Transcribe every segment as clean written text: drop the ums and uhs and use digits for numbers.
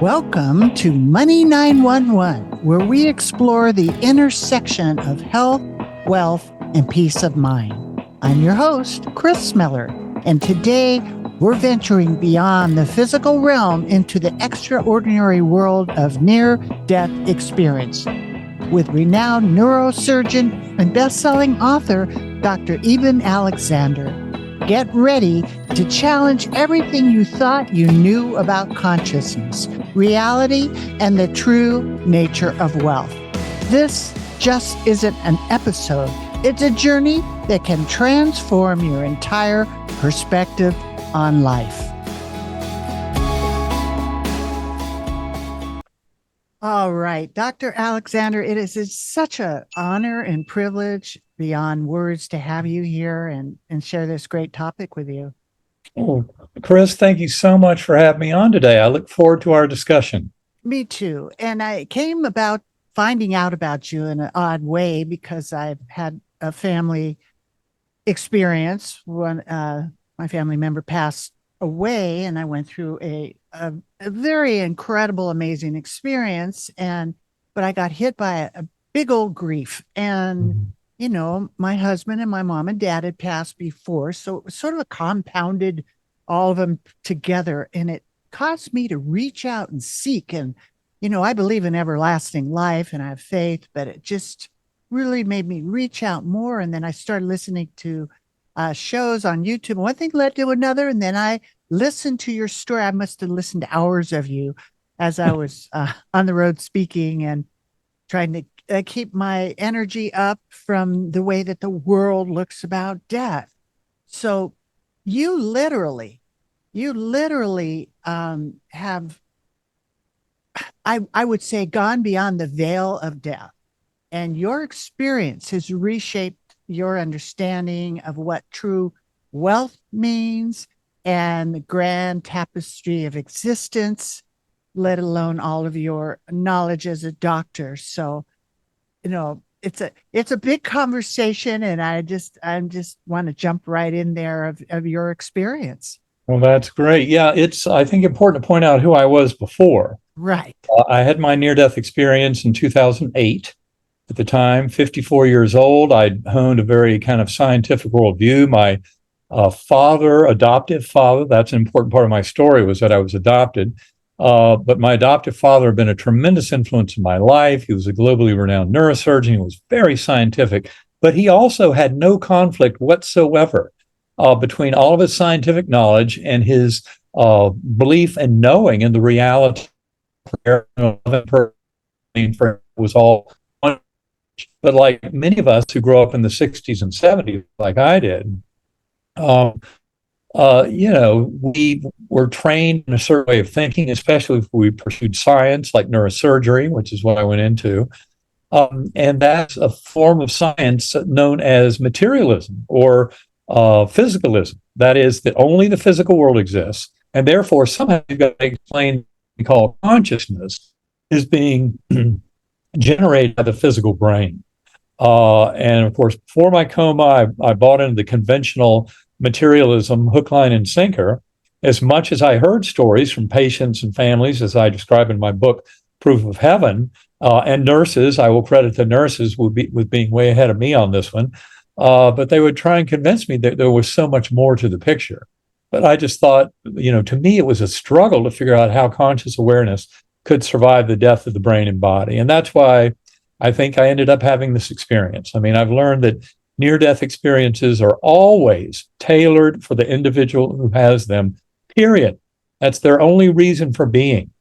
Welcome to Money 911, where we explore the intersection of health, wealth, and peace of mind. I'm your host, Kris, and today we're venturing beyond the physical realm into the extraordinary world of near-death experience with renowned neurosurgeon and best-selling author, Dr. Eben Alexander. Get ready to challenge everything you thought you knew about consciousness, reality, and the true nature of wealth. This just isn't an episode. It's a journey that can transform your entire perspective on life. All right, Dr. Alexander, it is such an honor and privilege beyond words to have you here and share this great topic with you. Oh, Kris, thank you so much for having me on today. I look forward to our discussion. Me too. And I came about finding out about you in an odd way because I've had a family experience when my family member passed away, and I went through a very incredible, amazing experience. But I got hit by a big old grief. And, you know, my husband and my mom and dad had passed before. So it was sort of a compounded all of them together. And it caused me to reach out and seek. And, you know, I believe in everlasting life and I have faith, but it just really made me reach out more. And then I started listening to shows on YouTube. One thing led to another. And then I listened to your story. I must have listened to hours of you as I was on the road speaking and trying to keep my energy up from the way that the world looks about death. So you literally have, I would say, gone beyond the veil of death. And your experience has reshaped your understanding of what true wealth means and the grand tapestry of existence, let alone all of your knowledge as a doctor. So, you know, it's a big conversation, and I just want to jump right in there of your experience. Well, that's great. Yeah, it's, I think, important to point out who I was before. Right. I had my near-death experience in 2008. At the time, 54 years old, I'd honed a very kind of scientific worldview. My adoptive father, that's an important part of my story, was that I was adopted. But my adoptive father had been a tremendous influence in my life. He was a globally renowned neurosurgeon. He was very scientific, but he also had no conflict whatsoever between all of his scientific knowledge and his belief and knowing in the reality. Was all. But like many of us who grew up in the 60s and 70s, like I did, we were trained in a certain way of thinking, especially if we pursued science like neurosurgery, which is what I went into. And that's a form of science known as materialism or physicalism. That is, that only the physical world exists. And therefore, somehow you've got to explain what we call consciousness is being generated by the physical brain. And of course, before my coma, I bought into the conventional materialism, hook, line, and sinker. As much as I heard stories from patients and families, as I describe in my book, Proof of Heaven, and nurses, I will credit the nurses with being way ahead of me on this one, but they would try and convince me that there was so much more to the picture. But I just thought, you know, to me, it was a struggle to figure out how conscious awareness could survive the death of the brain and body. And that's why I think I ended up having this experience. I mean, I've learned that near-death experiences are always tailored for the individual who has them, period. That's their only reason for being.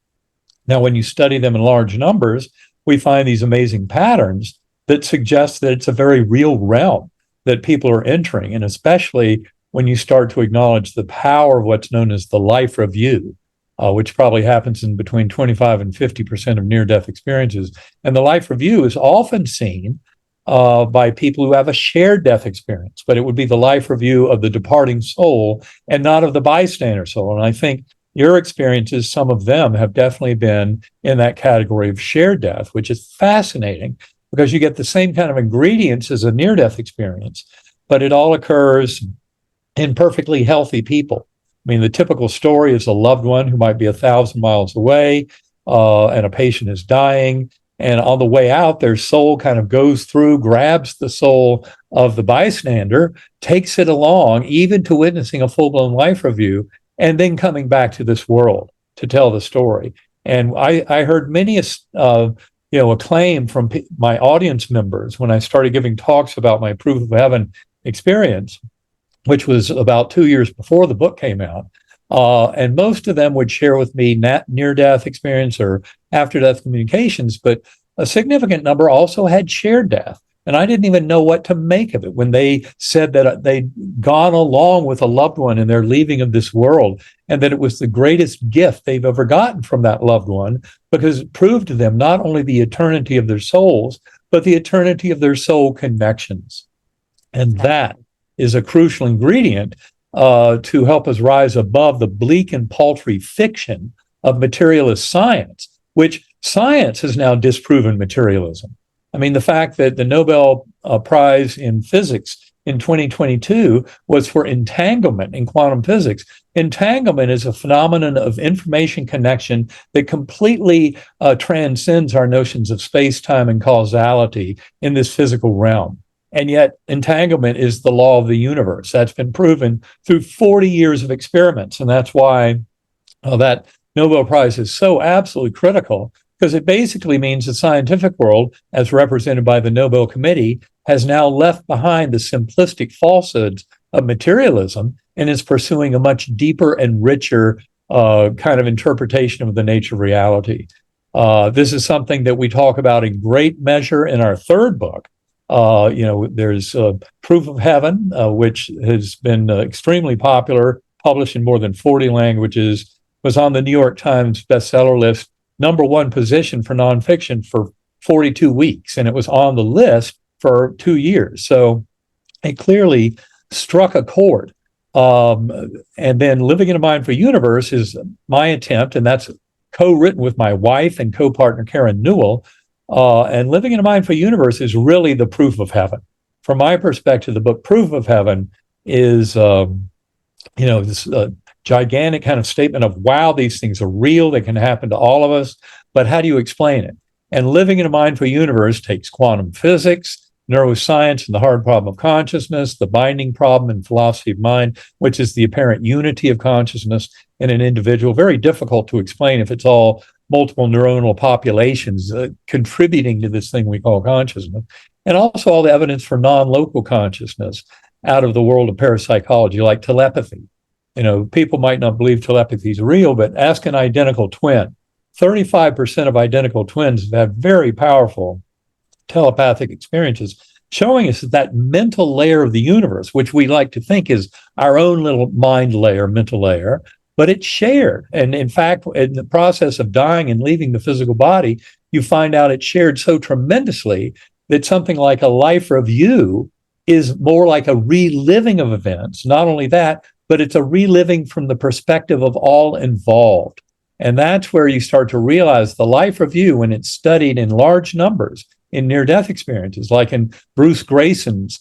Now, when you study them in large numbers, we find these amazing patterns that suggest that it's a very real realm that people are entering, and especially when you start to acknowledge the power of what's known as the life review, which probably happens in between 25 and 50% of near-death experiences. And the life review is often seen by people who have a shared death experience, but it would be the life review of the departing soul and not of the bystander soul. And I think your experiences, some of them have definitely been in that category of shared death, which is fascinating because you get the same kind of ingredients as a near-death experience, but it all occurs in perfectly healthy people. I mean, the typical story is a loved one who might be 1,000 miles away. and a patient is dying. And on the way out, their soul kind of goes through, grabs the soul of the bystander, takes it along, even to witnessing a full-blown life review, and then coming back to this world to tell the story. And I heard many acclaim from my audience members when I started giving talks about my proof of heaven experience, which was about 2 years before the book came out. And most of them would share with me near-death experience or after-death communications, but a significant number also had shared death. And I didn't even know what to make of it when they said that they'd gone along with a loved one in their leaving of this world, and that it was the greatest gift they've ever gotten from that loved one, because it proved to them not only the eternity of their souls, but the eternity of their soul connections. And that is a crucial ingredient to help us rise above the bleak and paltry fiction of materialist science, which science has now disproven materialism. I mean, the fact that the Nobel Prize in Physics in 2022 was for entanglement in quantum physics. Entanglement is a phenomenon of information connection that completely transcends our notions of space-time and causality in this physical realm. And yet entanglement is the law of the universe. That's been proven through 40 years of experiments. And that's why that Nobel Prize is so absolutely critical, because it basically means the scientific world, as represented by the Nobel Committee, has now left behind the simplistic falsehoods of materialism and is pursuing a much deeper and richer kind of interpretation of the nature of reality. This is something that we talk about in great measure in our third book. There's Proof of Heaven, which has been extremely popular, published in more than 40 languages, was on the New York Times bestseller list, #1 position for nonfiction for 42 weeks, and it was on the list for 2 years. So it clearly struck a chord. And then Living in a Mindful Universe is my attempt, and that's co-written with my wife and co-partner Karen Newell. And Living in a Mindful Universe is really the proof of heaven. From my perspective, the book Proof of Heaven is, this gigantic kind of statement of, wow, these things are real. They can happen to all of us. But how do you explain it? And Living in a Mindful Universe takes quantum physics, neuroscience, and the hard problem of consciousness, the binding problem in philosophy of mind, which is the apparent unity of consciousness in an individual. Very difficult to explain if it's all multiple neuronal populations contributing to this thing we call consciousness. And also all the evidence for non-local consciousness out of the world of parapsychology, like telepathy. People might not believe telepathy is real, but ask an identical twin. 35% of identical twins have had very powerful telepathic experiences, showing us that mental layer of the universe, which we like to think is our own little mind layer, mental layer, but it's shared. And in fact, in the process of dying and leaving the physical body, you find out it's shared so tremendously that something like a life review is more like a reliving of events. Not only that, but it's a reliving from the perspective of all involved. And that's where you start to realize the life review, when it's studied in large numbers in near-death experiences, like in Bruce Grayson's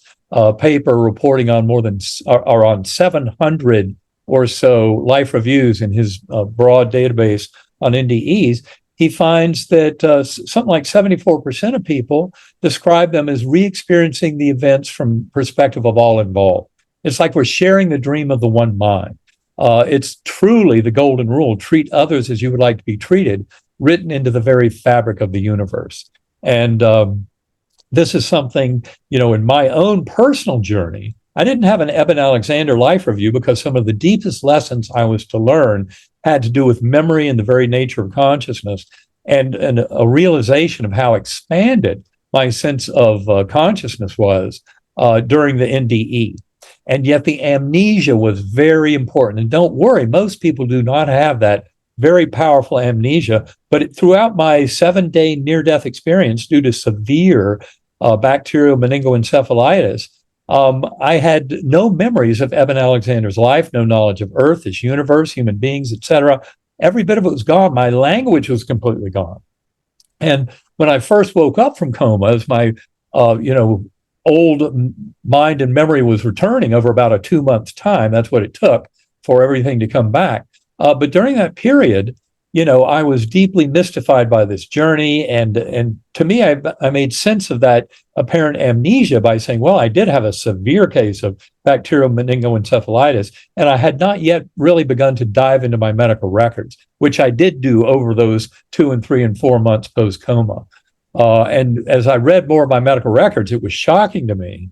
paper reporting on on 700 or so life reviews in his broad database on NDEs, he finds that something like 74% of people describe them as re-experiencing the events from perspective of all involved. It's like we're sharing the dream of the one mind. It's truly the golden rule: treat others as you would like to be treated, written into the very fabric of the universe. And this is something, in my own personal journey, I didn't have an Eben Alexander life review because some of the deepest lessons I was to learn had to do with memory and the very nature of consciousness, and a realization of how expanded my sense of consciousness was during the NDE. And yet the amnesia was very important. And don't worry, most people do not have that very powerful amnesia. But throughout my 7-day near-death experience, due to severe bacterial meningoencephalitis, I had no memories of Eben Alexander's life, no knowledge of Earth, this universe, human beings, etc. Every bit of it was gone. My language was completely gone. And when I first woke up from coma, as my old mind and memory was returning over about a 2-month time. That's what it took for everything to come back. But during that period, I was deeply mystified by this journey. And to me, I made sense of that apparent amnesia by saying, well, I did have a severe case of bacterial meningoencephalitis, and I had not yet really begun to dive into my medical records, which I did do over those 2 and 3 and 4 months post-coma. And as I read more of my medical records, it was shocking to me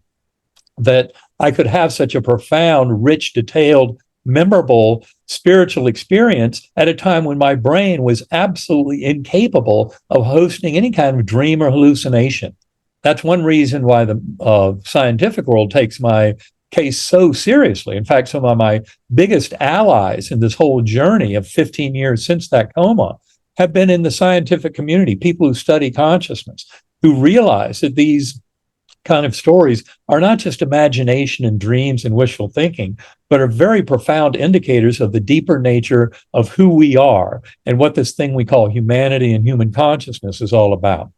that I could have such a profound, rich, detailed, memorable spiritual experience at a time when my brain was absolutely incapable of hosting any kind of dream or hallucination. That's one reason why the scientific world takes my case so seriously. In fact, some of my biggest allies in this whole journey of 15 years since that coma have been in the scientific community, people who study consciousness, who realize that these kind of stories are not just imagination and dreams and wishful thinking, but are very profound indicators of the deeper nature of who we are and what this thing we call humanity and human consciousness is all about.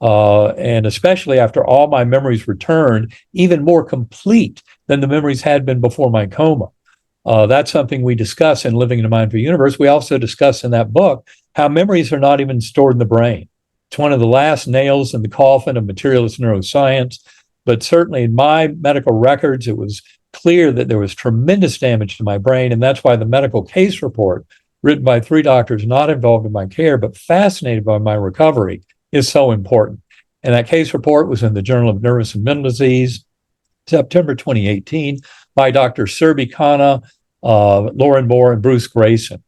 And especially after all my memories returned, even more complete than the memories had been before my coma. That's something we discuss in Living in a Mindful Universe. We also discuss in that book how memories are not even stored in the brain. It's one of the last nails in the coffin of materialist neuroscience. But certainly in my medical records, it was clear that there was tremendous damage to my brain. And that's why the medical case report, written by 3 doctors not involved in my care, but fascinated by my recovery, is so important. And that case report was in the Journal of Nervous and Mental Disease, September 2018, by Dr. Serbi Khanna, Lauren Moore, and Bruce Grayson.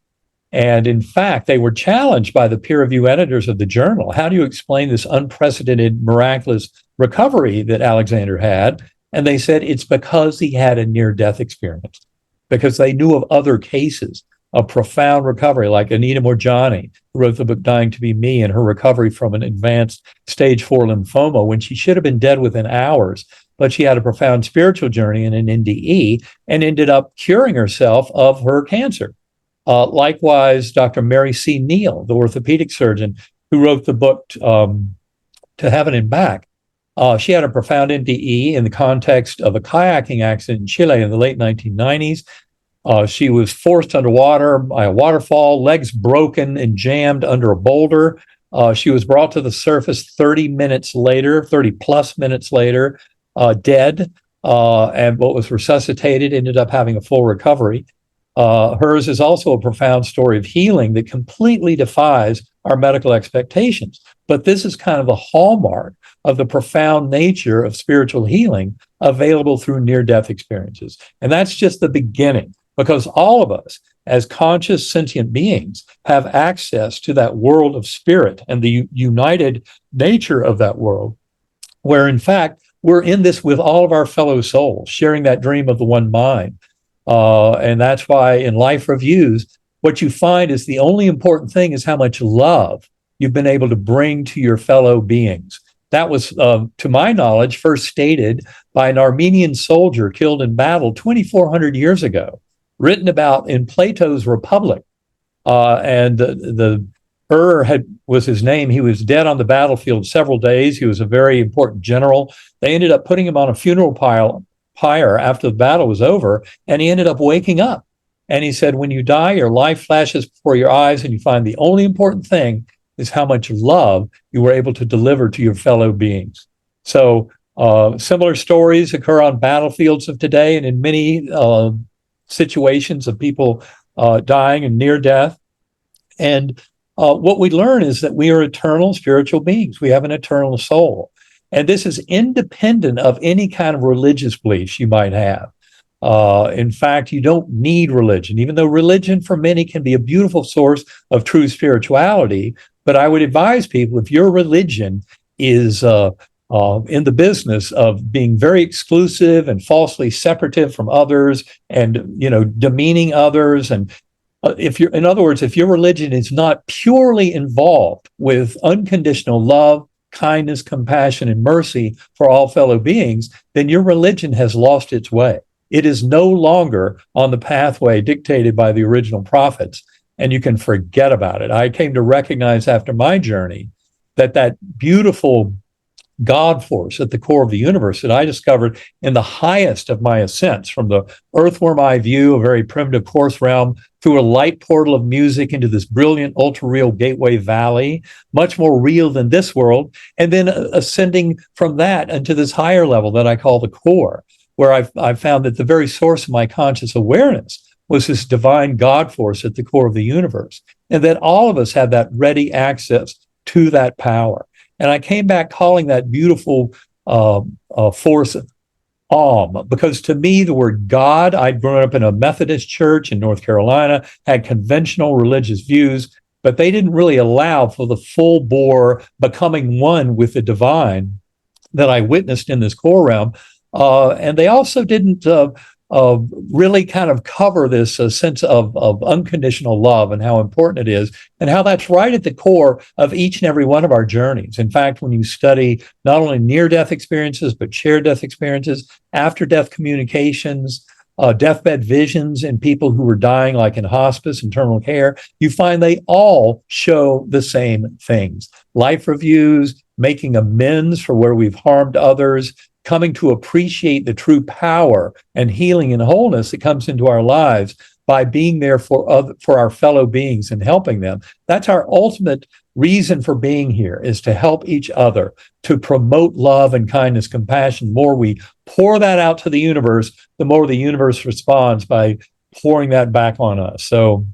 And in fact, they were challenged by the peer review editors of the journal. How do you explain this unprecedented, miraculous recovery that Alexander had? And they said it's because he had a near-death experience, because they knew of other cases of profound recovery, like Anita Morjani, who wrote the book Dying to Be Me, and her recovery from an advanced stage 4 lymphoma when she should have been dead within hours. But she had a profound spiritual journey in an NDE and ended up curing herself of her cancer. Likewise, Dr. Mary C. Neal, the orthopedic surgeon who wrote the book To Heaven and Back, she had a profound NDE in the context of a kayaking accident in Chile in the late 1990s. She was forced underwater by a waterfall, legs broken and jammed under a boulder. She was brought to the surface 30 plus minutes later, dead, and what was resuscitated ended up having a full recovery. Hers is also a profound story of healing that completely defies our medical expectations. But this is kind of the hallmark of the profound nature of spiritual healing available through near-death experiences. And that's just the beginning, because all of us, as conscious sentient beings, have access to that world of spirit and the united nature of that world, where in fact, we're in this with all of our fellow souls, sharing that dream of the one mind. And that's why in life reviews, what you find is the only important thing is how much love you've been able to bring to your fellow beings. That was, to my knowledge, first stated by an Armenian soldier killed in battle 2,400 years ago, written about in Plato's Republic. And the was his name. He was dead on the battlefield several days. He was a very important general. They ended up putting him on a funeral pyre after the battle was over, and he ended up waking up. And he said, when you die, your life flashes before your eyes, and you find the only important thing is how much love you were able to deliver to your fellow beings. So similar stories occur on battlefields of today and in many situations of people dying and near death. And what we learn is that we are eternal spiritual beings. We have an eternal soul. And this is independent of any kind of religious beliefs you might have. In fact, you don't need religion, even though religion for many can be a beautiful source of true spirituality. But I would advise people, if your religion is in the business of being very exclusive and falsely separative from others and, demeaning others, and in other words, if your religion is not purely involved with unconditional love, kindness, compassion, and mercy for all fellow beings, then your religion has lost its way. It is no longer on the pathway dictated by the original prophets, and you can forget about it. I came to recognize after my journey that beautiful God force at the core of the universe that I discovered in the highest of my ascents, from the earthworm eye view, a very primitive coarse realm, through a light portal of music into this brilliant ultra-real gateway valley, much more real than this world, and then ascending from that into this higher level that I call the core, where I've found that the very source of my conscious awareness was this divine God force at the core of the universe, and that all of us have that ready access to that power. And I came back calling that beautiful force because to me, the word God, I'd grown up in a Methodist church in North Carolina, had conventional religious views, but they didn't really allow for the full bore becoming one with the divine that I witnessed in this core realm. And they also didn't really kind of cover this sense of unconditional love and how important it is, and how that's right at the core of each and every one of our journeys. In fact, when you study not only near-death experiences, but shared death experiences, after-death communications, deathbed visions in people who were dying, like in hospice and terminal care, you find they all show the same things. Life reviews, making amends for where we've harmed others, coming to appreciate the true power and healing and wholeness that comes into our lives by being there for our fellow beings and helping them. That's our ultimate reason for being here, is to help each other, to promote love and kindness, compassion. The more we pour that out to the universe, the more the universe responds by pouring that back on us. So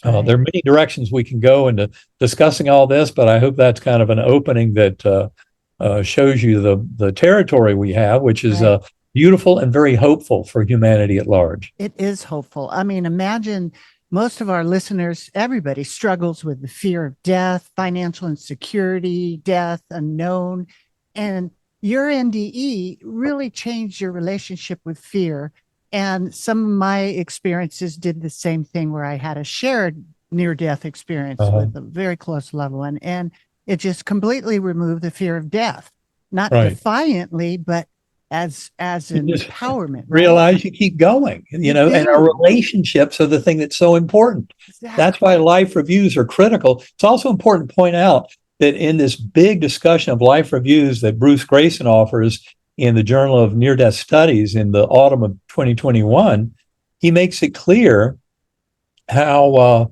Right. there are many directions we can go into discussing all this, but I hope that's kind of an opening that shows you the territory we have, which is Right. beautiful and very hopeful for humanity at large. It is hopeful. I mean, imagine most of our listeners, everybody struggles with the fear of death, financial insecurity, death, unknown. And your NDE really changed your relationship with fear. And some of my experiences did the same thing, where I had a shared near-death experience with a very close loved one. And it just completely removed the fear of death, not Right. defiantly, but as an Just empowerment. Right? realize you keep going, and our relationships are the thing that's so important. Exactly. That's why life reviews are critical. It's also important to point out that in this big discussion of life reviews that Bruce Grayson offers in the Journal of Near-Death Studies in the autumn of 2021, he makes it clear how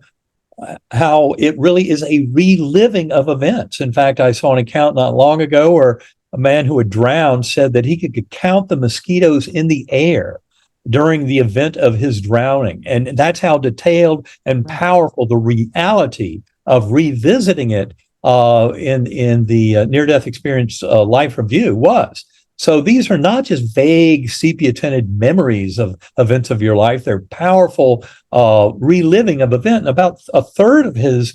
it really is a reliving of events. In fact, I saw an account not long ago where a man who had drowned said that he could count the mosquitoes in the air during the event of his drowning. And that's how detailed and powerful the reality of revisiting it in the near-death experience life review was. So these are not just vague sepia-tinted memories of events of your life. They're powerful reliving of event. And about a third of his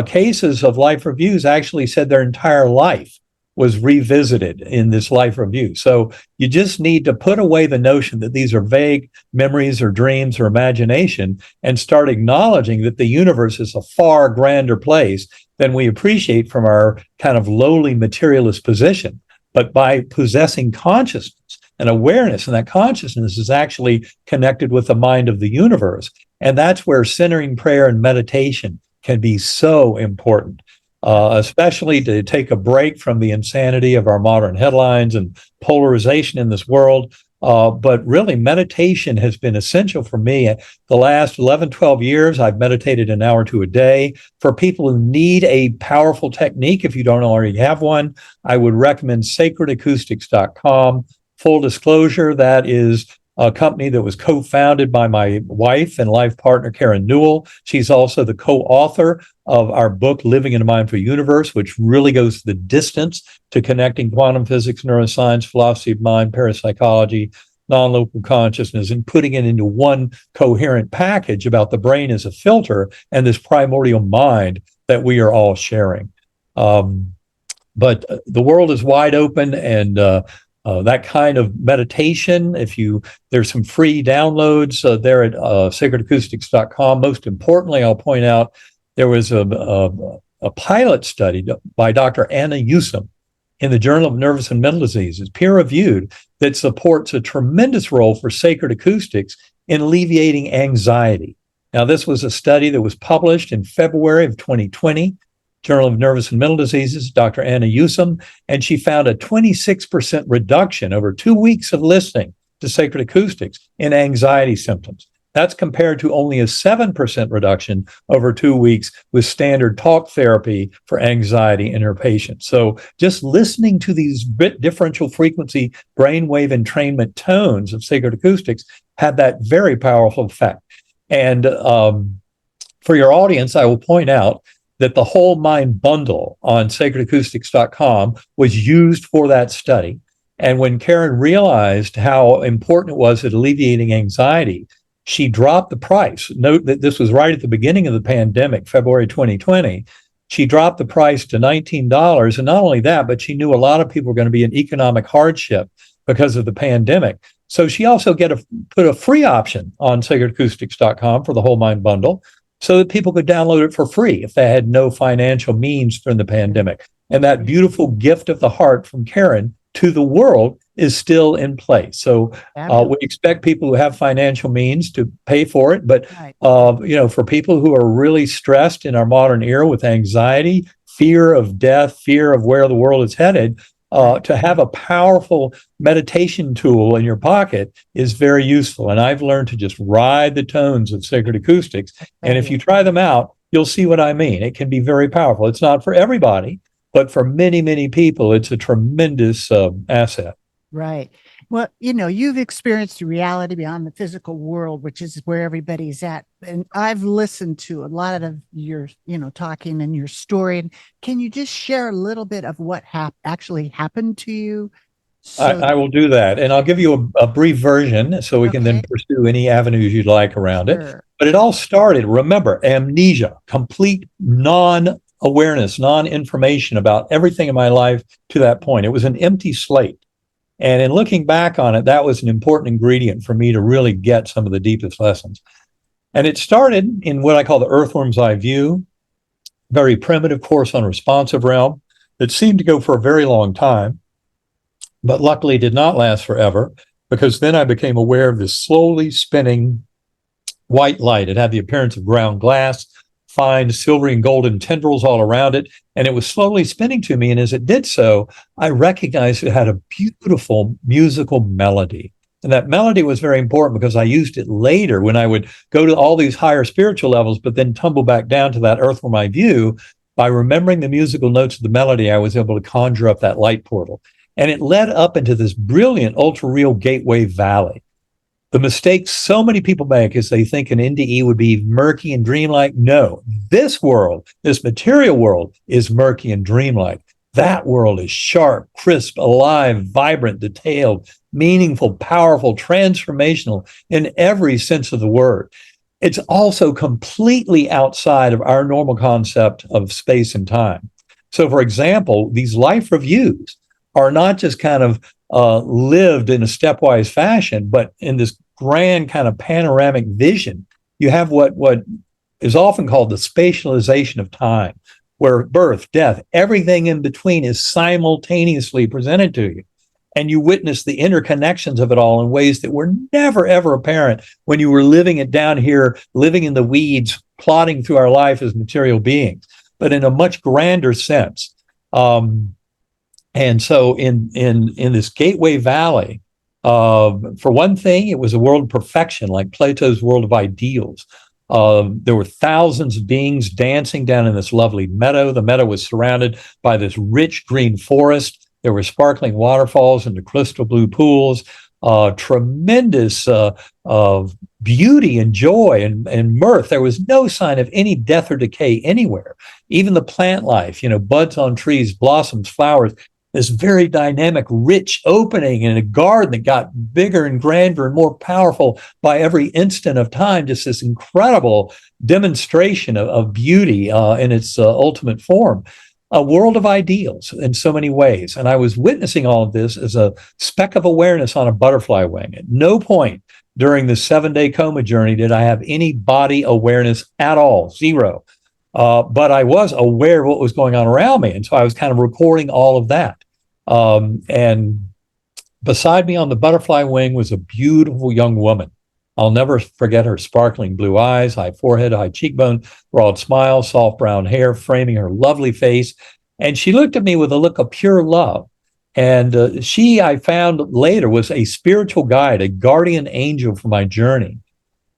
cases of life reviews actually said their entire life was revisited in this life review. So you just need to put away the notion that these are vague memories or dreams or imagination, and start acknowledging that the universe is a far grander place than we appreciate from our kind of lowly materialist position. But by possessing consciousness and awareness, and that consciousness is actually connected with the mind of the universe. And that's where centering prayer and meditation can be so important, especially to take a break from the insanity of our modern headlines and polarization in this world. But really, meditation has been essential for me. The last 11, 12 years, I've meditated an hour or two a day. For people who need a powerful technique, if you don't already have one, I would recommend sacredacoustics.com. Full disclosure, that is a company that was co-founded by my wife and life partner, Karen Newell. She's also the co-author of our book, Living in a Mindful Universe, which really goes the distance to connecting quantum physics, neuroscience, philosophy of mind, parapsychology, non-local consciousness, and putting it into one coherent package about the brain as a filter and this primordial mind that we are all sharing. But the world is wide open, and that kind of meditation, there's some free downloads there at sacredacoustics.com. Most importantly, I'll point out there was a pilot study by Dr. Anna Yusum in the Journal of Nervous and Mental Diseases, peer-reviewed, that supports a tremendous role for sacred acoustics in alleviating anxiety. Now, this was a study that was published in February of 2020. Journal of Nervous and Mental Diseases, Dr. Anna Yusum, and she found a 26% reduction over 2 weeks of listening to sacred acoustics in anxiety symptoms. That's compared to only a 7% reduction over 2 weeks with standard talk therapy for anxiety in her patients. So just listening to these differential frequency brainwave entrainment tones of sacred acoustics had that very powerful effect. And for your audience, I will point out that the Whole Mind Bundle on sacredacoustics.com was used for that study. And when Karen realized how important it was at alleviating anxiety, she dropped the price. Note that this was right at the beginning of the pandemic, February 2020. She dropped the price to $19. And not only that, but she knew a lot of people were going to be in economic hardship because of the pandemic. So she also put a free option on sacredacoustics.com for the Whole Mind Bundle so that people could download it for free if they had no financial means during the pandemic. And that beautiful gift of the heart from Karen to the world is still in place. So we expect people who have financial means to pay for it. But, for people who are really stressed in our modern era with anxiety, fear of death, fear of where the world is headed, to have a powerful meditation tool in your pocket is very useful. And I've learned to just ride the tones of sacred acoustics. And if you try them out, you'll see what I mean. It can be very powerful. It's not for everybody, but for many, many people, it's a tremendous asset. Right. Well, you've experienced reality beyond the physical world, which is where everybody's at. And I've listened to a lot of your, talking and your story. And can you just share a little bit of what actually happened to you? I will do that. And I'll give you a brief version so we can then pursue any avenues you'd like around it. But it all started, remember, amnesia, complete non-awareness, non-information about everything in my life to that point. It was an empty slate. And in looking back on it, that was an important ingredient for me to really get some of the deepest lessons. And it started in what I call the earthworm's eye view, very primitive course on responsive realm that seemed to go for a very long time, but luckily did not last forever, because then I became aware of this slowly spinning white light. It had the appearance of ground glass, fine silvery and golden tendrils all around it, and it was slowly spinning to me. And as it did so, I recognized it had a beautiful musical melody. And that melody was very important because I used it later when I would go to all these higher spiritual levels, but then tumble back down to that earthworm eye view. By remembering the musical notes of the melody, I was able to conjure up that light portal. And it led up into this brilliant ultra-real gateway valley. The mistake so many people make is they think an NDE would be murky and dreamlike. No, this world, this material world, is murky and dreamlike. That world is sharp, crisp, alive, vibrant, detailed, meaningful, powerful, transformational in every sense of the word. It's also completely outside of our normal concept of space and time. So, for example, these life reviews are not just kind of lived in a stepwise fashion, but in this grand kind of panoramic vision. You have what is often called the spatialization of time, where birth, death, everything in between is simultaneously presented to you. And you witness the interconnections of it all in ways that were never, ever apparent when you were living it down here, living in the weeds, plodding through our life as material beings, but in a much grander sense. And so in this Gateway Valley, for one thing, it was a world of perfection, like Plato's world of ideals. There were thousands of beings dancing down in this lovely meadow. The meadow was surrounded by this rich green forest. There were sparkling waterfalls and the crystal blue pools, tremendous beauty and joy and mirth. There was no sign of any death or decay anywhere. Even the plant life, buds on trees, blossoms, flowers, this very dynamic, rich opening in a garden that got bigger and grander and more powerful by every instant of time. Just this incredible demonstration of beauty in its ultimate form. A world of ideals in so many ways. And I was witnessing all of this as a speck of awareness on a butterfly wing. At no point during the 7-day coma journey did I have any body awareness at all, zero. But I was aware of what was going on around me. And so I was kind of recording all of that. And beside me on the butterfly wing was a beautiful young woman. I'll never forget her sparkling blue eyes, high forehead, high cheekbone, broad smile, soft brown hair framing her lovely face. And she looked at me with a look of pure love. And she, I found later, was a spiritual guide, a guardian angel for my journey.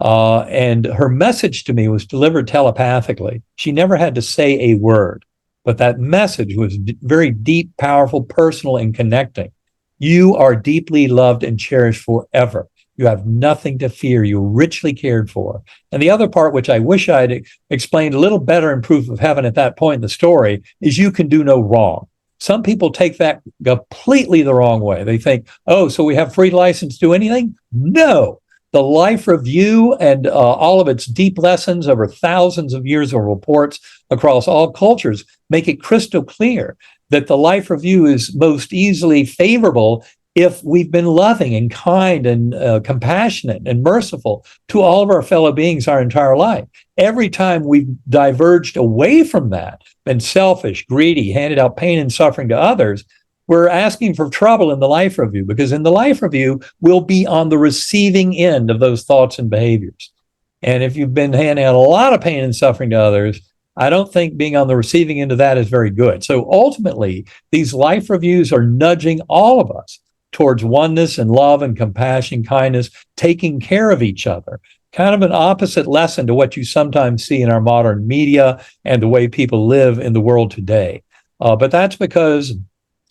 And her message to me was delivered telepathically. She never had to say a word, but that message was very deep, powerful, personal, and connecting. You are deeply loved and cherished forever. You have nothing to fear. You're richly cared for. And the other part, which I wish I'd explained a little better in Proof of Heaven at that point in the story, is you can do no wrong. Some people take that completely the wrong way. They think, oh, so we have free license to do anything? No. The life review and all of its deep lessons over thousands of years of reports across all cultures make it crystal clear that the life review is most easily favorable if we've been loving and kind and compassionate and merciful to all of our fellow beings our entire life. Every time we've diverged away from that, been selfish, greedy, handed out pain and suffering to others, we're asking for trouble in the life review, because in the life review, we'll be on the receiving end of those thoughts and behaviors. And if you've been handing out a lot of pain and suffering to others, I don't think being on the receiving end of that is very good. So ultimately, these life reviews are nudging all of us towards oneness and love and compassion, kindness, taking care of each other. Kind of an opposite lesson to what you sometimes see in our modern media and the way people live in the world today. But that's because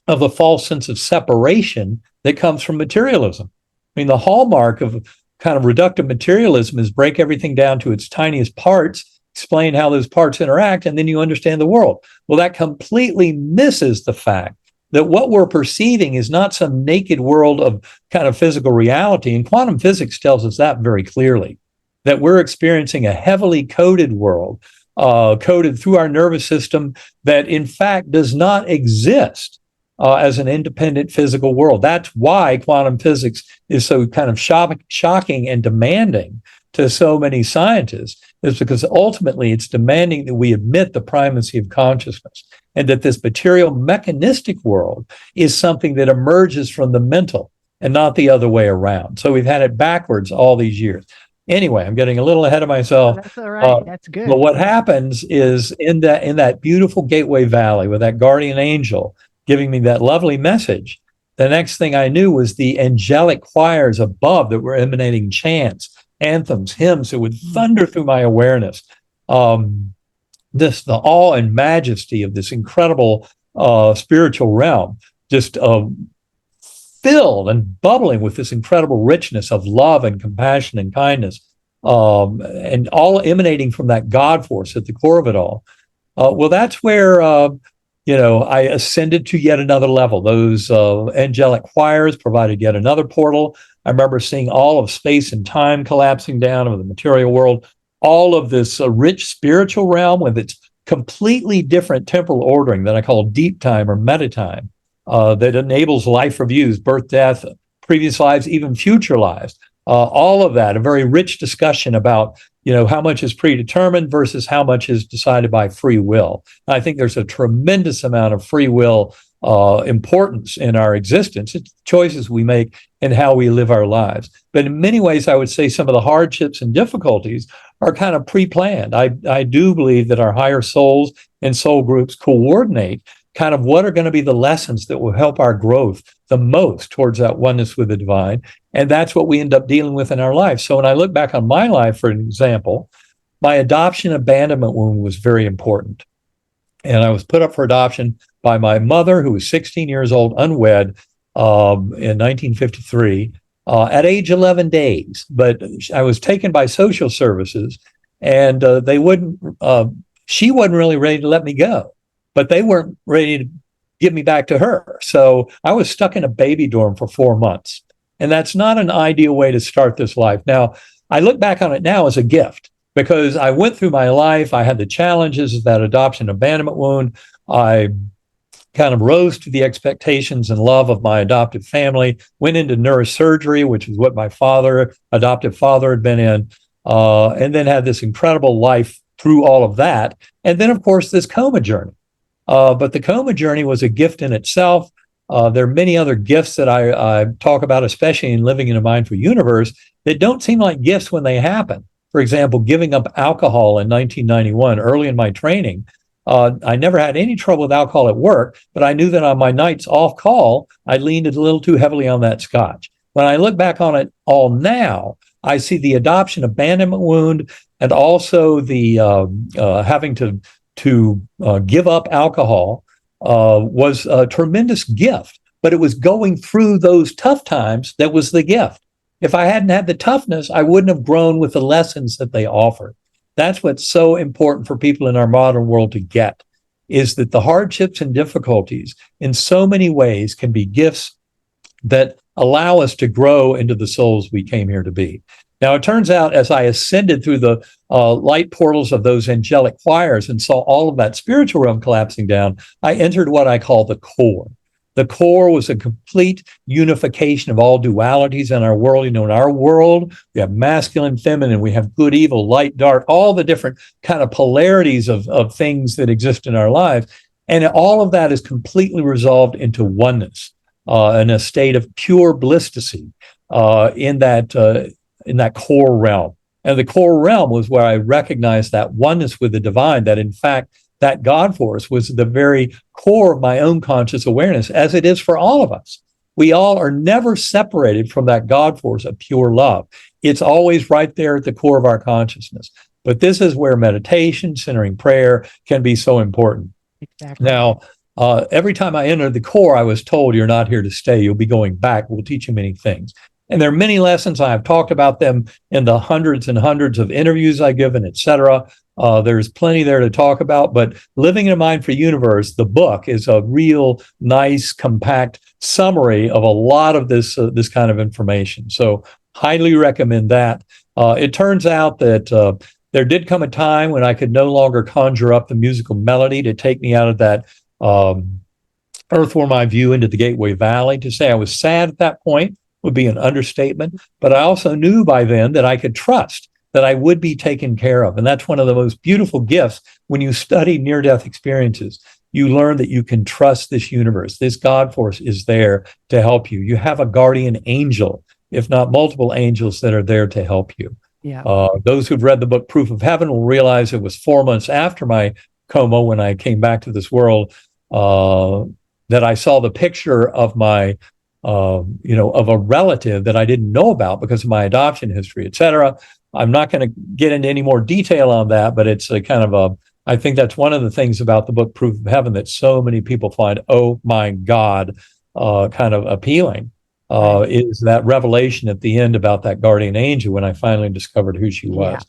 of the false sense of separation that comes from materialism. I mean, the hallmark of kind of reductive materialism is break everything down to its tiniest parts, explain how those parts interact, and then you understand the world. Well, that completely misses the fact that what we're perceiving is not some naked world of kind of physical reality. And quantum physics tells us that very clearly, that we're experiencing a heavily coded world, coded through our nervous system that in fact does not exist as an independent physical world. That's why quantum physics is so kind of shocking and demanding to so many scientists, is because ultimately it's demanding that we admit the primacy of consciousness, and that this material mechanistic world is something that emerges from the mental and not the other way around. So we've had it backwards all these years. Anyway, I'm getting a little ahead of myself. Oh, that's all right. That's good. But what happens is in that beautiful Gateway Valley with that guardian angel giving me that lovely message, the next thing I knew was the angelic choirs above that were emanating chants, anthems, hymns that would thunder through my awareness. The awe and majesty of this incredible spiritual realm, just filled and bubbling with this incredible richness of love and compassion and kindness, and all emanating from that God force at the core of it all. Well, that's where I ascended to yet another level. Those angelic choirs provided yet another portal. I remember seeing all of space and time collapsing down over the material world, all of this rich spiritual realm with its completely different temporal ordering that I call deep time or meta time, that enables life reviews, birth, death, previous lives, even future lives. All of that, a very rich discussion about how much is predetermined versus how much is decided by free will. I think there's a tremendous amount of free will importance in our existence. It's choices we make and how we live our lives. But in many ways, I would say some of the hardships and difficulties are kind of pre-planned. I do believe that our higher souls and soul groups coordinate kind of what are going to be the lessons that will help our growth the most towards that oneness with the divine. And that's what we end up dealing with in our life. So when I look back on my life, for example, my adoption abandonment wound was very important. And I was put up for adoption by my mother, who was 16 years old, unwed, in 1953, at age 11 days. But I was taken by social services, and she wasn't really ready to let me go, but they weren't ready to give me back to her. So I was stuck in a baby dorm for 4 months. And that's not an ideal way to start this life. Now, I look back on it now as a gift, because I went through my life. I had the challenges of that adoption abandonment wound. I kind of rose to the expectations and love of my adoptive family, went into neurosurgery, which is what my adoptive father had been in, and then had this incredible life through all of that. And then, of course, this coma journey. But the coma journey was a gift in itself. There are many other gifts that I talk about, especially in Living in a Mindful Universe, that don't seem like gifts when they happen. For example, giving up alcohol in 1991, early in my training. I never had any trouble with alcohol at work, but I knew that on my nights off call, I leaned a little too heavily on that scotch. When I look back on it all now, I see the adoption abandonment wound and also the having to give up alcohol was a tremendous gift, but it was going through those tough times that was the gift. If I hadn't had the toughness, I wouldn't have grown with the lessons that they offered. That's what's so important for people in our modern world to get, is that the hardships and difficulties in so many ways can be gifts that allow us to grow into the souls we came here to be. Now, it turns out as I ascended through the light portals of those angelic choirs and saw all of that spiritual realm collapsing down, I entered what I call the core. The core was a complete unification of all dualities in our world. You know, in our world, we have masculine, feminine, we have good, evil, light, dark, all the different kind of polarities of things that exist in our lives. And all of that is completely resolved into oneness, in a state of pure blistasy in that core realm. And the core realm was where I recognized that oneness with the divine, that in fact, that God force was the very core of my own conscious awareness, as it is for all of us. We all are never separated from that God force of pure love. It's always right there at the core of our consciousness. But this is where meditation, centering prayer can be so important. Exactly. Now, every time I entered the core, I was told, you're not here to stay. You'll be going back. We'll teach you many things. And there are many lessons. I've talked about them in the hundreds and hundreds of interviews I've given, et cetera. There's plenty there to talk about, but Living in a Mindful Universe, the book, is a real nice, compact summary of a lot of this kind of information. So highly recommend that. It turns out that there did come a time when I could no longer conjure up the musical melody to take me out of that earthworm eye view into the Gateway Valley. To say I was sad at that point would be an understatement, but I also knew by then that I could trust that I would be taken care of. And that's one of the most beautiful gifts when you study near-death experiences. You learn that you can trust this universe. This God force is there to help you. You have a guardian angel, if not multiple angels, that are there to help you. Yeah. Those who've read the book Proof of Heaven will realize it was 4 months after my coma, when I came back to this world, that I saw the picture of my of a relative that I didn't know about because of my adoption history, et cetera. I'm not going to get into any more detail on that, but it's a kind of I think that's one of the things about the book Proof of Heaven that so many people find, oh my God, kind of appealing, is that revelation at the end about that guardian angel when I finally discovered who she was.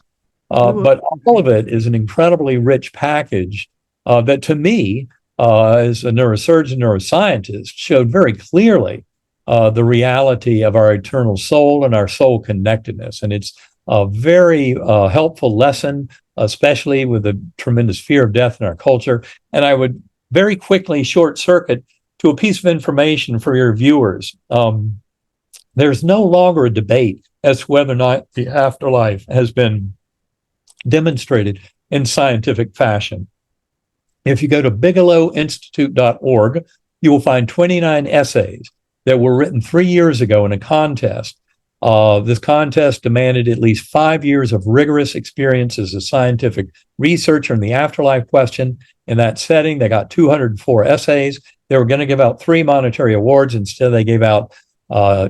But all of it is an incredibly rich package that to me, as a neurosurgeon, neuroscientist, showed very clearly the reality of our eternal soul and our soul connectedness. And it's a very helpful lesson, especially with the tremendous fear of death in our culture. And I would very quickly short circuit to a piece of information for your viewers. There's no longer a debate as to whether or not the afterlife has been demonstrated in scientific fashion. If you go to bigelowinstitute.org, you will find 29 essays that were written 3 years ago in a contest. This contest demanded at least 5 years of rigorous experience as a scientific researcher in the afterlife question. In that setting, they got 204 essays. They were going to give out 3 monetary awards. Instead, they gave out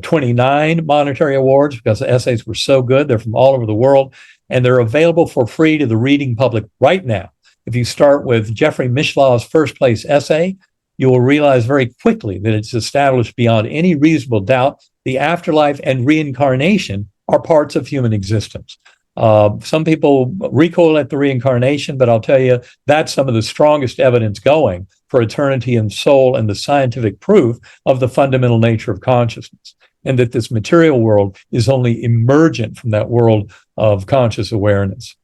29 monetary awards because the essays were so good. They're from all over the world, and they're available for free to the reading public right now. If you start with Jeffrey Mishlaw's first place essay, you will realize very quickly that it's established beyond any reasonable doubt the afterlife and reincarnation are parts of human existence. Some people recoil at the reincarnation, but I'll tell you, that's some of the strongest evidence going for eternity and soul and the scientific proof of the fundamental nature of consciousness, and that this material world is only emergent from that world of conscious awareness.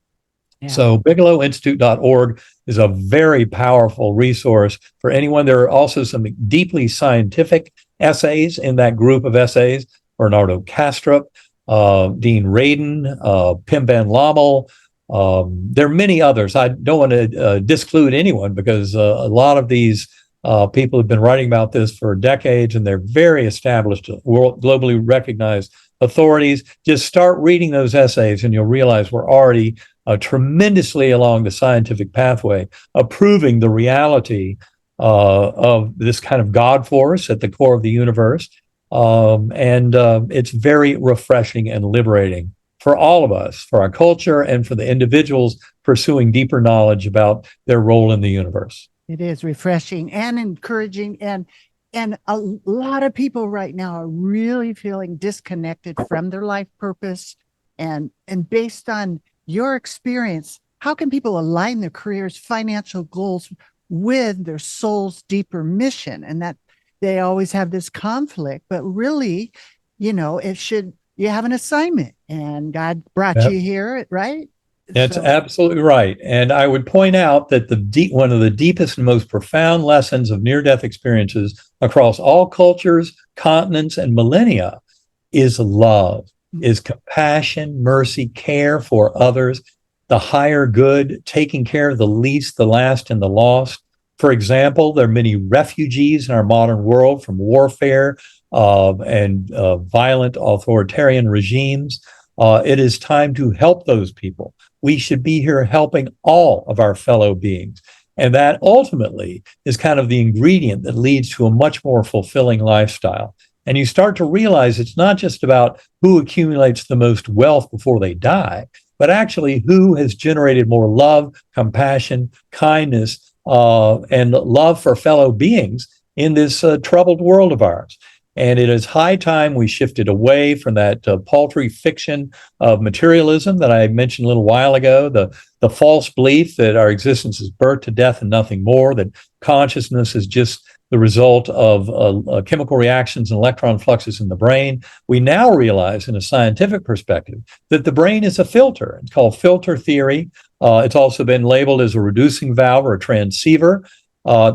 Yeah. So bigelowinstitute.org is a very powerful resource for anyone. There are also some deeply scientific essays in that group of essays. Bernardo Kastrup, Dean Radin, Pim Van Lommel. There are many others. I don't want to disclude anyone because a lot of these People have been writing about this for decades, and they're very established, globally recognized authorities. Just start reading those essays, and you'll realize we're already tremendously along the scientific pathway, approving the reality of this kind of God force at the core of the universe. It's very refreshing and liberating for all of us, for our culture, and for the individuals pursuing deeper knowledge about their role in the universe. It is refreshing and encouraging, and a lot of people right now are really feeling disconnected from their life purpose. And based on your experience, how can people align their careers, financial goals with their soul's deeper mission? And that they always have this conflict, but really, you have an assignment, and God brought you here, right? That's absolutely right. And I would point out that one of the deepest and most profound lessons of near-death experiences across all cultures, continents, and millennia is love, is compassion, mercy, care for others, the higher good, taking care of the least, the last, and the lost. For example, there are many refugees in our modern world from warfare and violent authoritarian regimes. It is time to help those people. We should be here helping all of our fellow beings. And that ultimately is kind of the ingredient that leads to a much more fulfilling lifestyle. And you start to realize it's not just about who accumulates the most wealth before they die, but actually who has generated more love, compassion, kindness, and love for fellow beings in this troubled world of ours. And it is high time we shifted away from that paltry fiction of materialism that I mentioned a little while ago, the false belief that our existence is birth to death and nothing more, that consciousness is just the result of chemical reactions and electron fluxes in the brain. We now realize in a scientific perspective that the brain is a filter. It's called filter theory. It's also been labeled as a reducing valve or a transceiver.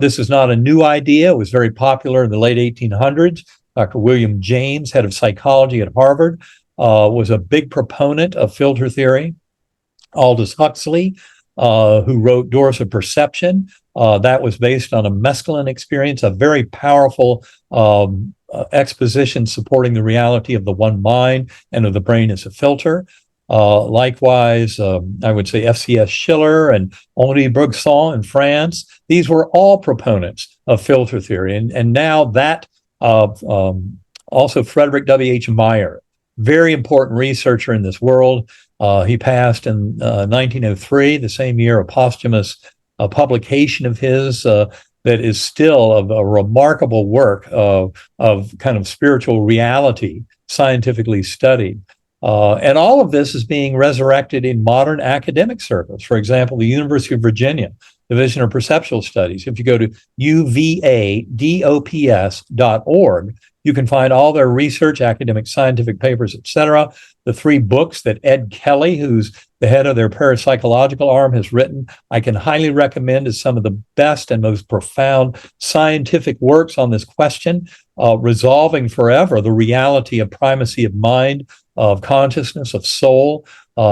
This is not a new idea. It was very popular in the late 1800s. Dr. William James, head of psychology at Harvard, was a big proponent of filter theory. Aldous Huxley, who wrote Doors of Perception, that was based on a mescaline experience, a very powerful exposition supporting the reality of the one mind and of the brain as a filter. Likewise, I would say F.C.S. Schiller and Henri Bergson in France, these were all proponents of filter theory. And now that also Frederick W.H. Meyer, very important researcher in this world. He passed in 1903, the same year, a posthumous publication of his that is still a remarkable work of kind of spiritual reality, scientifically studied. And all of this is being resurrected in modern academic circles. For example, the University of Virginia Division of Perceptual Studies. If you go to uvadops.org, you can find all their research, academic, scientific papers, etc. The 3 books that Ed Kelly, who's the head of their parapsychological arm, has written, I can highly recommend as some of the best and most profound scientific works on this question, resolving forever the reality of primacy of mind, of consciousness, of soul.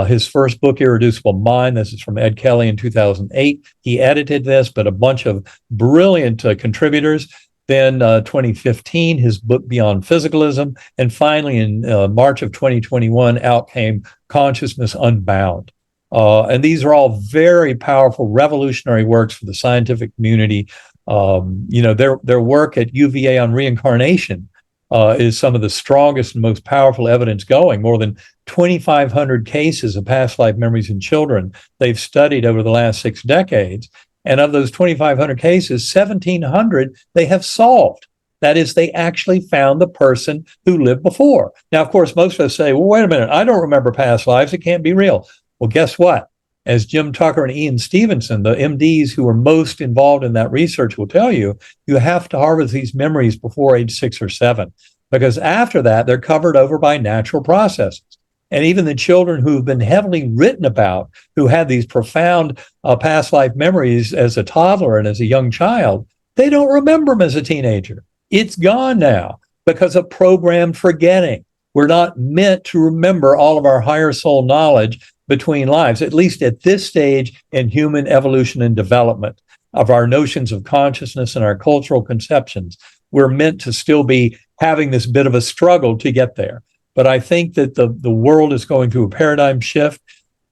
His first book, Irreducible Mind, this is from Ed Kelly in 2008. He edited this, but a bunch of brilliant contributors. Then 2015, his book Beyond Physicalism. And finally, in March of 2021, out came Consciousness Unbound. And these are all very powerful, revolutionary works for the scientific community. Their work at UVA on reincarnation is some of the strongest and most powerful evidence going. More than 2,500 cases of past life memories in children they've studied over the last 6 decades. And of those 2,500 cases, 1,700 they have solved. That is, they actually found the person who lived before. Now, of course, most of us say, well, wait a minute, I don't remember past lives. It can't be real. Well, guess what? As Jim Tucker and Ian Stevenson, the MDs who are most involved in that research, will tell you, you have to harvest these memories before age 6 or 7, because after that, they're covered over by natural processes. And even the children who've been heavily written about, who had these profound past life memories as a toddler and as a young child, they don't remember them as a teenager. It's gone now because of programmed forgetting. We're not meant to remember all of our higher soul knowledge between lives, at least at this stage in human evolution and development. of our notions of consciousness and our cultural conceptions, we're meant to still be having this bit of a struggle to get there. But I think that the world is going through a paradigm shift.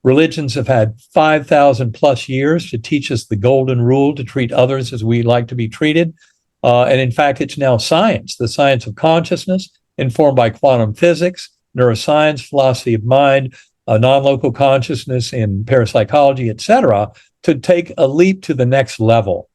Religions have had 5,000 plus years to teach us the golden rule to treat others as we like to be treated. And in fact, it's now science, the science of consciousness, informed by quantum physics, neuroscience, philosophy of mind, non-local consciousness in parapsychology, et cetera, to take a leap to the next level,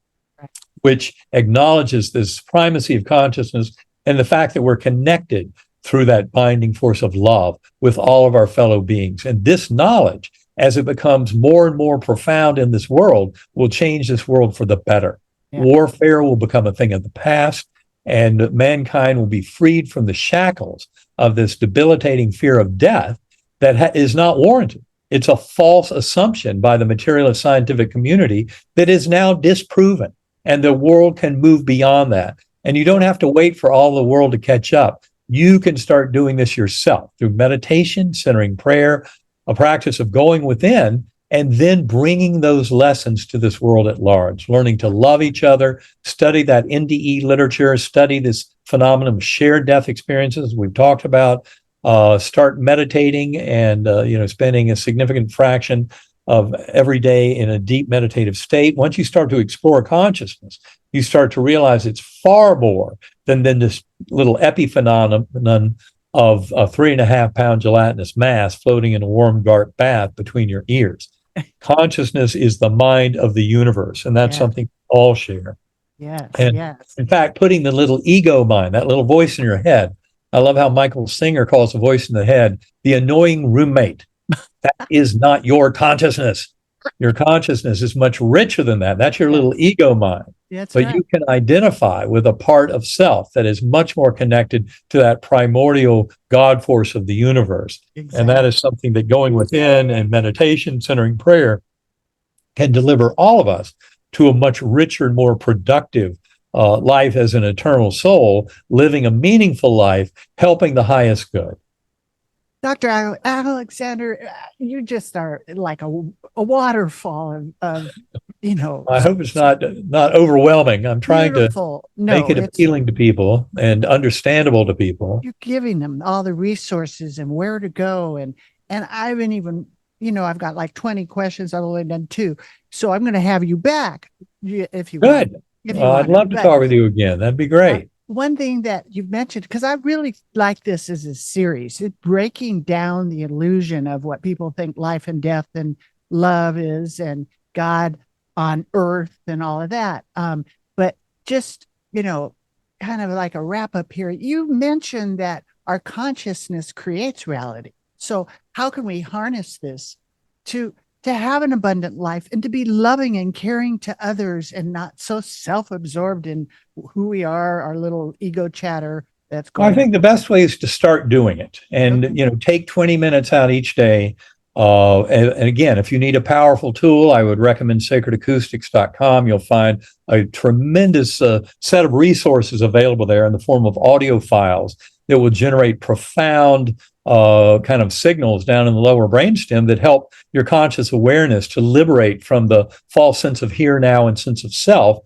which acknowledges this primacy of consciousness and the fact that we're connected through that binding force of love with all of our fellow beings. And this knowledge, as it becomes more and more profound in this world, will change this world for the better. Yeah. Warfare will become a thing of the past, and mankind will be freed from the shackles of this debilitating fear of death that is not warranted. It's a false assumption by the materialist scientific community that is now disproven, and the world can move beyond that. And you don't have to wait for all the world to catch up. You can start doing this yourself through meditation, centering prayer, a practice of going within, and then bringing those lessons to this world at large, learning to love each other, study that NDE literature, study this phenomenon of shared death experiences we've talked about, start meditating and spending a significant fraction of every day in a deep meditative state. Once you start to explore consciousness, you start to realize it's far more than this little epiphenomenon of a 3.5-pound gelatinous mass floating in a warm, dark bath between your ears. Consciousness is the mind of the universe, and that's something we all share. Yes, and yes. In fact, putting the little ego mind, that little voice in your head, I love how Michael Singer calls the voice in the head the annoying roommate. That is not your consciousness. Your consciousness is much richer than that. That's your little ego mind. That's but right. You can identify with a part of self that is much more connected to that primordial God force of the universe. Exactly. And that is something that going within and meditation, centering prayer, can deliver all of us to a much richer and more productive life as an eternal soul, living a meaningful life, helping the highest good. Dr. Alexander, you just are like a waterfall of I hope it's not overwhelming. I'm trying to make it appealing to people and understandable to people. You're giving them all the resources and where to go. And I haven't even, I've got like 20 questions. I've only done 2. So I'm going to have you back if you Good. want. I'd love to talk with you again. That'd be great. One thing that you've mentioned, because I really like this as a series, it's breaking down the illusion of what people think life and death and love is and God on earth and all of that. But just, kind of like a wrap up here, you mentioned that our consciousness creates reality. So how can we harness this to have an abundant life and to be loving and caring to others and not so self-absorbed in who we are, our little ego chatter that's going on? I think the best way is to start doing it and, take 20 minutes out each day. And again, if you need a powerful tool, I would recommend sacredacoustics.com. You'll find a tremendous set of resources available there in the form of audio files that will generate profound kind of signals down in the lower brainstem that help your conscious awareness to liberate from the false sense of here, now, and sense of self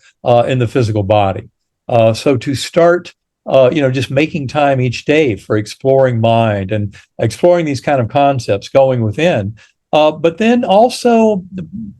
in the physical body. So to start, just making time each day for exploring mind and exploring these kind of concepts, going within, but then also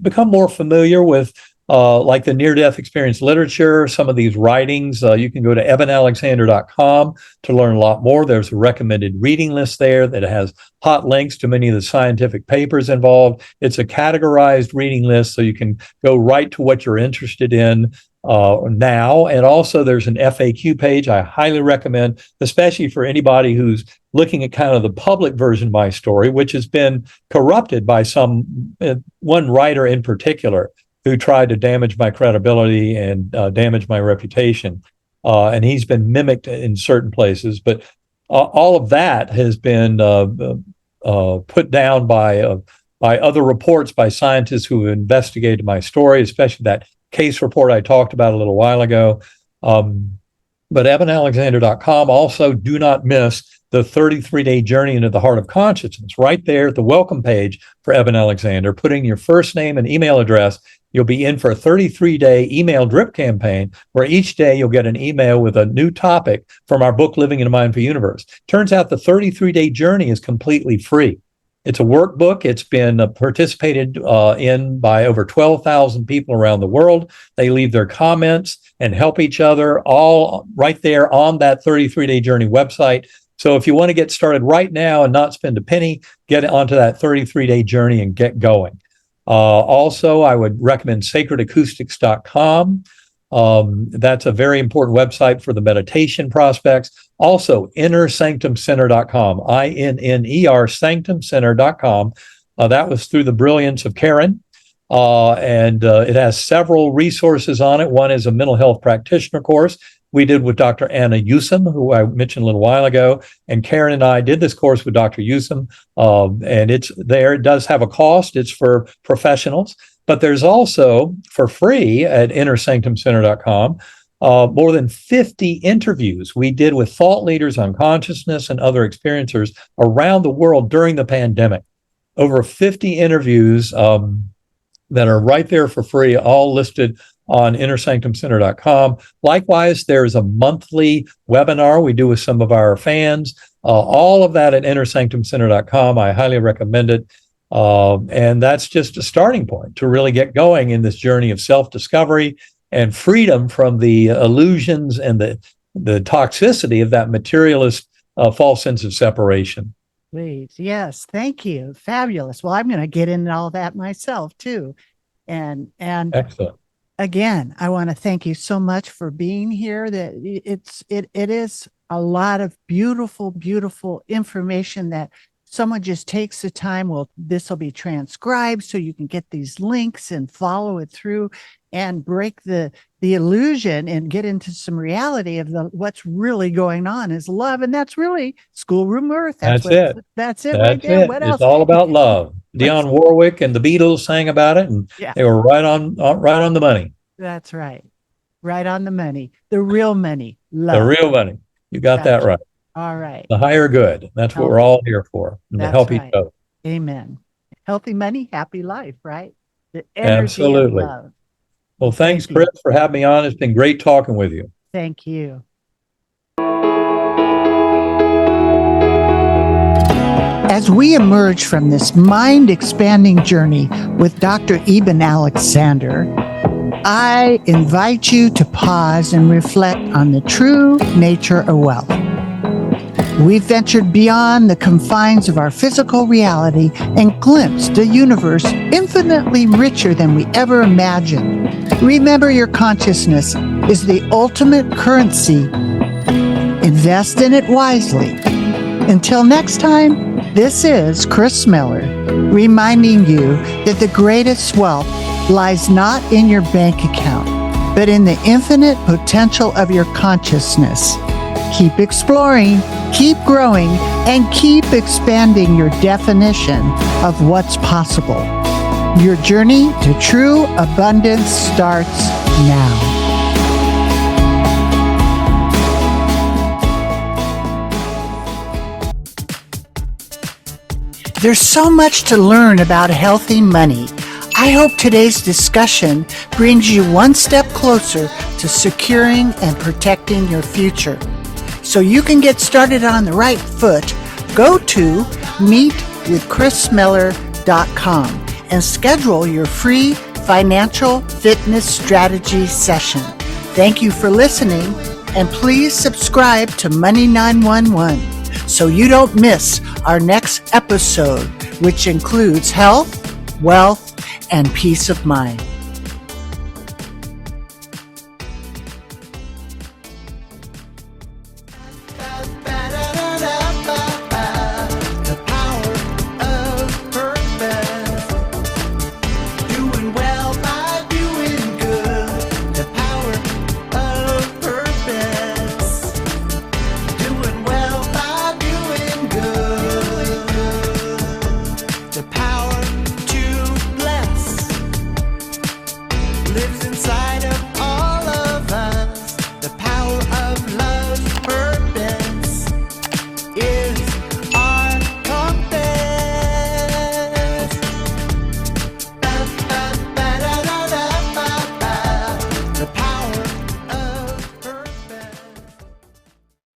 become more familiar with like the near-death experience literature, some of these writings. You can go to ebenalexander.com to learn a lot more. There's a recommended reading list there that has hot links to many of the scientific papers involved. It's a categorized reading list, so you can go right to what you're interested in now. And also there's an FAQ page I highly recommend, especially for anybody who's looking at kind of the public version of my story, which has been corrupted by one writer in particular who tried to damage my credibility and damage my reputation. And he's been mimicked in certain places. But all of that has been put down by other reports by scientists who have investigated my story, especially that case report I talked about a little while ago. But ebenalexander.com. Also, do not miss the 33-day journey into the heart of consciousness. Right there at the welcome page for Eben Alexander, putting your first name and email address, you'll be in for a 33-day email drip campaign where each day you'll get an email with a new topic from our book, Living in a Mindful Universe. Turns out the 33-day journey is completely free. It's a workbook. It's been participated in by over 12,000 people around the world. They leave their comments and help each other all right there on that 33-day journey website. So if you want to get started right now and not spend a penny, get onto that 33-day journey and get going. Also, I would recommend sacredacoustics.com. That's a very important website for the meditation prospects. Also, innersanctumcenter.com, INNER sanctumcenter.com. That was through the brilliance of Karen. And it has several resources on it. One is a mental health practitioner course we did with Dr. Anna Yusum, who I mentioned a little while ago. And Karen and I did this course with Dr. Yusum. And it's there. It does have a cost. It's for professionals. But there's also, for free at innersanctumcenter.com, more than 50 interviews we did with thought leaders on consciousness and other experiencers around the world during the pandemic. Over 50 interviews that are right there for free, all listed on innersanctumcenter.com. Likewise, there's a monthly webinar we do with some of our fans. All of that at innersanctumcenter.com. I highly recommend it. And that's just a starting point to really get going in this journey of self-discovery and freedom from the illusions and the toxicity of that materialist false sense of separation. Please. Yes. Thank you. Fabulous. Well, I'm going to get into all that myself too. And Excellent. Again, I want to thank you so much for being here. That it is a lot of beautiful, beautiful information that someone just takes the time. Well, this will be transcribed so you can get these links and follow it through and break the illusion and get into some reality of what's really going on is love. And that's really schoolroom earth. That's it. That's it right there. What else? It's all about love. Dionne Warwick and the Beatles sang about it, and they were right on the money. That's right. Right on the money. The real money. Love. The real money. You got that right. All right. The higher good. That's what we're all here for. And to help each other. Amen. Healthy money, happy life, right? The energy Absolutely. of love. Well, thanks, Kris, for having me on. It's been great talking with you. Thank you. As we emerge from this mind-expanding journey with Dr. Eben Alexander, I invite you to pause and reflect on the true nature of wealth. We've ventured beyond the confines of our physical reality and glimpsed a universe infinitely richer than we ever imagined. Remember, your consciousness is the ultimate currency. Invest in it wisely. Until next time, this is Kris Miller, reminding you that the greatest wealth lies not in your bank account, but in the infinite potential of your consciousness. Keep exploring, keep growing, and keep expanding your definition of what's possible. Your journey to true abundance starts now. There's so much to learn about healthy money. I hope today's discussion brings you one step closer to securing and protecting your future. So you can get started on the right foot, go to meetwithkrismiller.com and schedule your free financial fitness strategy session. Thank you for listening, and please subscribe to Money 911 so you don't miss our next episode, which includes health, wealth, and peace of mind. Lives inside of